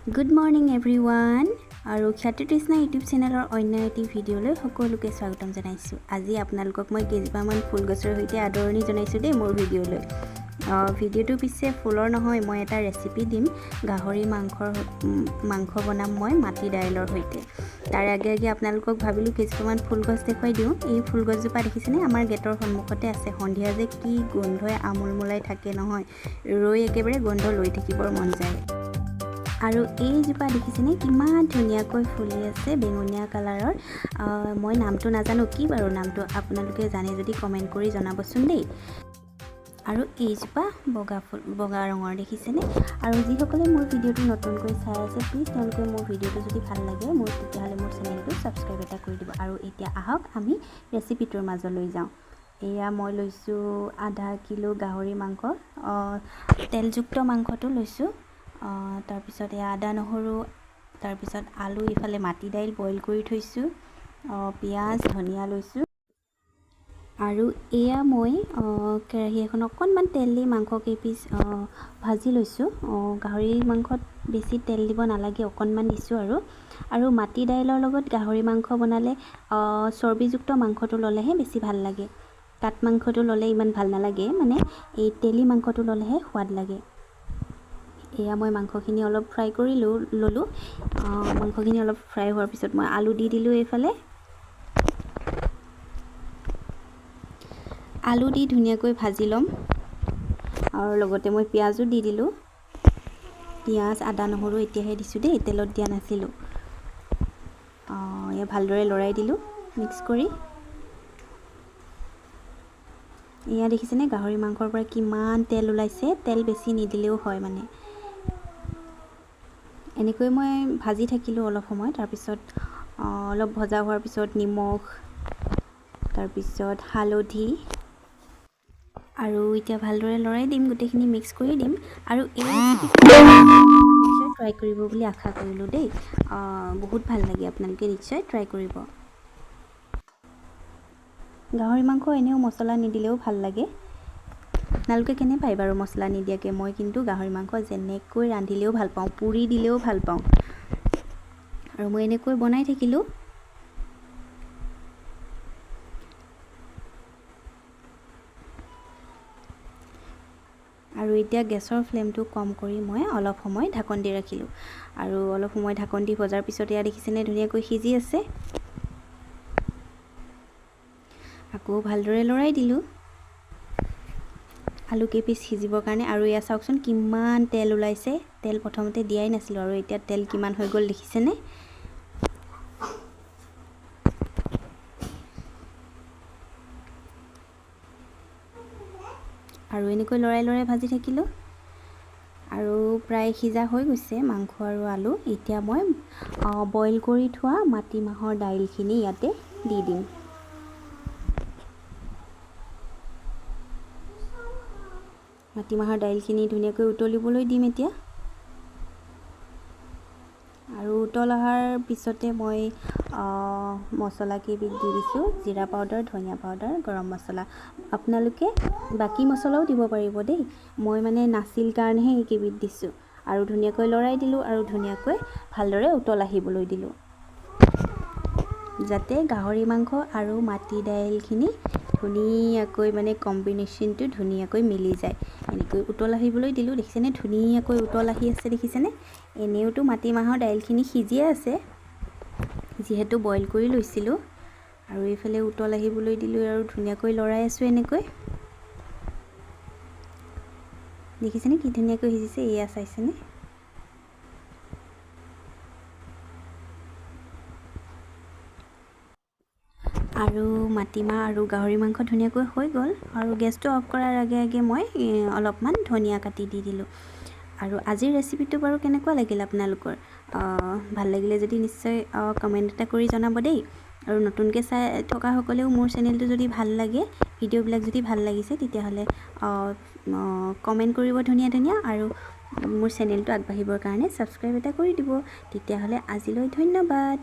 Good morning everyone. আৰু খ্যাতি-তৃষ্ণা YouTube চেনেলৰ অন্য এটি ভিডিঅ'লৈ সকলোকে স্বাগতম জনাইছোঁ। আজি আপোনালোকক মই কেইজোপামান ফুল গছৰ সৈতে আদৰণি জনাইছোঁ দেই মোৰ ভিডিঅ'লৈ। ভিডিঅ'টো পিছে ফুলৰ নহয়, মই এটা ৰেচিপি দিম। গাহৰি মাংস বনাম মই মাটি দাইলৰ সৈতে। তাৰ আগে আপোনালোকক ভাবিলোঁ কেইজোপামান ফুল গছ দেখুৱাই দিওঁ। এই ফুল গছজোপা দেখিছেনে? আমাৰ গেটৰ সন্মুখতে আছে। সন্ধিয়া যে কি গোন্ধই আমোলমোলাই থাকে নহয়, ৰৈ একেবাৰে গোন্ধ লৈ থাকিবৰ মন যায়। আৰু এইজোপা দেখিছেনে কিমান ধুনীয়াকৈ ফুলি আছে, বেঙুনীয়া কালাৰৰ। মই নামটো নাজানো, কি বাৰু নামটো আপোনালোকে জানে যদি কমেণ্ট কৰি জনাবচোন দেই। আৰু এইজোপা বগা ৰঙৰ দেখিছেনে? আৰু যিসকলে মোৰ ভিডিঅ'টো নতুনকৈ চাই আছে, প্লিজ তেওঁলোকে মোৰ ভিডিঅ'টো যদি ভাল লাগে তেতিয়াহ'লে মোৰ চেনেলটো ছাবস্ক্ৰাইব এটা কৰি দিব। আৰু এতিয়া আহক আমি ৰেচিপিটোৰ মাজলৈ যাওঁ। এয়া মই লৈছোঁ আধা কিলো গাহৰি মাংস, তেলযুক্ত মাংসটো লৈছোঁ। তাৰপিছত এয়া আদা নহৰু, তাৰপিছত আলু, ইফালে মাটি দাইল বইল কৰি থৈছোঁ, পিঁয়াজ ধনিয়া লৈছোঁ। আৰু এয়া মই কেৰাহী এখন অকণমান তেল দি মাংস কেইপিচ ভাজি লৈছোঁ। গাহৰি মাংসত বেছি তেল দিব নালাগে, অকণমান দিছোঁ। আৰু মাটি দাইলৰ লগত গাহৰি মাংস বনালে চৰ্বিযুক্ত মাংসটো ল'লেহে বেছি ভাল লাগে। কাঠ মাংসটো ল'লে ইমান ভাল নালাগে, মানে এই তেলি মাংসটো ল'লেহে সোৱাদ লাগে। এয়া মই মাংসখিনি অলপ ফ্ৰাই কৰি ল'লোঁ। মাংসখিনি অলপ ফ্ৰাই হোৱাৰ পিছত মই আলু দি দিলোঁ। এইফালে আলু দি ধুনীয়াকৈ ভাজি ল'ম। আৰু লগতে মই পিঁয়াজো দি দিলোঁ। পিঁয়াজ আদা নহৰু এতিয়াহে দিছোঁ দেই, তেলত দিয়া নাছিলোঁ। এয়া ভালদৰে লৰাই দিলোঁ মিক্স কৰি। এয়া দেখিছেনে গাহৰি মাংসৰ পৰা কিমান তেল ওলাইছে? তেল বেছি নিদিলেও হয় মানে। এনেকৈ মই ভাজি থাকিলোঁ অলপ সময়। তাৰপিছত অলপ ভজা হোৱাৰ পিছত নিমখ, তাৰপিছত হালধি, আৰু এতিয়া ভালদৰে লৰাই দিম, গোটেইখিনি মিক্স কৰি দিম। আৰু এই নিশ্চয় ট্ৰাই কৰিব বুলি আশা কৰিলোঁ দেই। বহুত ভাল লাগে, আপোনালোকে নিশ্চয় ট্ৰাই কৰিব। গাহৰি মাংস এনেও মছলা নিদিলেও ভাল লাগে। আপোনালোকে কেনে পায় বাৰু মছলা নিদিয়াকৈ? মই কিন্তু গাহৰি মাংস যেনেকৈ ৰান্ধিলেও ভাল পাওঁ, পুৰি দিলেও ভাল পাওঁ। আৰু মই এনেকৈ বনাই থাকিলোঁ। আৰু এতিয়া গেছৰ ফ্লেমটো কম কৰি মই অলপ সময় ঢাকন দি ৰাখিলোঁ। আৰু অলপ সময় ঢাকন দি ভজাৰ পিছত এয়া দেখিছেনে ধুনীয়াকৈ সিজি আছে। আকৌ ভালদৰে লৰাই দিলোঁ আলু কেইপিচ সিজিবৰ কাৰণে। আৰু এয়া চাওকচোন কিমান তেল ওলাইছে। তেল প্ৰথমতে দিয়াই নাছিলোঁ, আৰু এতিয়া তেল কিমান হৈ গ'ল দেখিছেনে? আৰু এনেকৈ লৰাই লৰাই ভাজি থাকিলোঁ। আৰু প্ৰায় সিজা হৈ গৈছে মাংস আৰু আলু। এতিয়া মই বইল কৰি থোৱা মাটিমাহৰ দাইলখিনি ইয়াতে দি দিম। মাটিমাহৰ দাইলখিনি ধুনীয়াকৈ উতলিবলৈ দিম এতিয়া। আৰু উতল অহাৰ পিছতে মই মছলা কেইবিধ দি দিছোঁ, জিৰা পাউডাৰ, ধনিয়া পাউডাৰ, গৰম মছলা। আপোনালোকে বাকী মছলাও দিব পাৰিব দেই, মই মানে নাছিল কাৰণেহে এইকেইবিধ দিছোঁ। আৰু ধুনীয়াকৈ লৰাই দিলোঁ আৰু ধুনীয়াকৈ ভালদৰে উতল আহিবলৈ দিলোঁ, যাতে গাহৰি মাংস আৰু মাটি দাইলখিনি ধুনীয়াকৈ মানে কম্বিনেশ্যনটো ধুনীয়াকৈ মিলি যায়। এনেকৈ উতল আহিবলৈ দিলোঁ। দেখিছেনে ধুনীয়াকৈ উতল আহি আছে, দেখিছেনে? এনেওতো মাটিমাহৰ দাইলখিনি সিজিয়ে আছে, যিহেতু বইল কৰি লৈছিলোঁ। আৰু এইফালে উতল আহিবলৈ দিলোঁ আৰু ধুনীয়াকৈ লৰাই আছোঁ এনেকৈ। দেখিছেনে কি ধুনীয়াকৈ সিজিছে? এয়া চাইছেনে? আৰু মাটিমাহ আৰু গাহৰি মাংস ধুনীয়াকৈ হৈ গ'ল। আৰু গেছটো অফ কৰাৰ আগে আগে মই অলপমান ধনিয়া কাটি দি দিলোঁ। আৰু আজিৰ ৰেচিপিটো বাৰু কেনেকুৱা লাগিল আপোনালোকৰ? ভাল লাগিলে যদি নিশ্চয় কমেণ্ট এটা কৰি জনাব দেই। আৰু নতুনকৈ চাই থকাসকলেও মোৰ চেনেলটো যদি ভাল লাগে, ভিডিঅ'বিলাক যদি ভাল লাগিছে, তেতিয়াহ'লে কমেণ্ট কৰিব ধুনীয়া ধুনীয়া। আৰু মোৰ চেনেলটো আগবাঢ়িবৰ কাৰণে ছাবস্ক্ৰাইব এটা কৰি দিব। তেতিয়াহ'লে আজিলৈ ধন্যবাদ।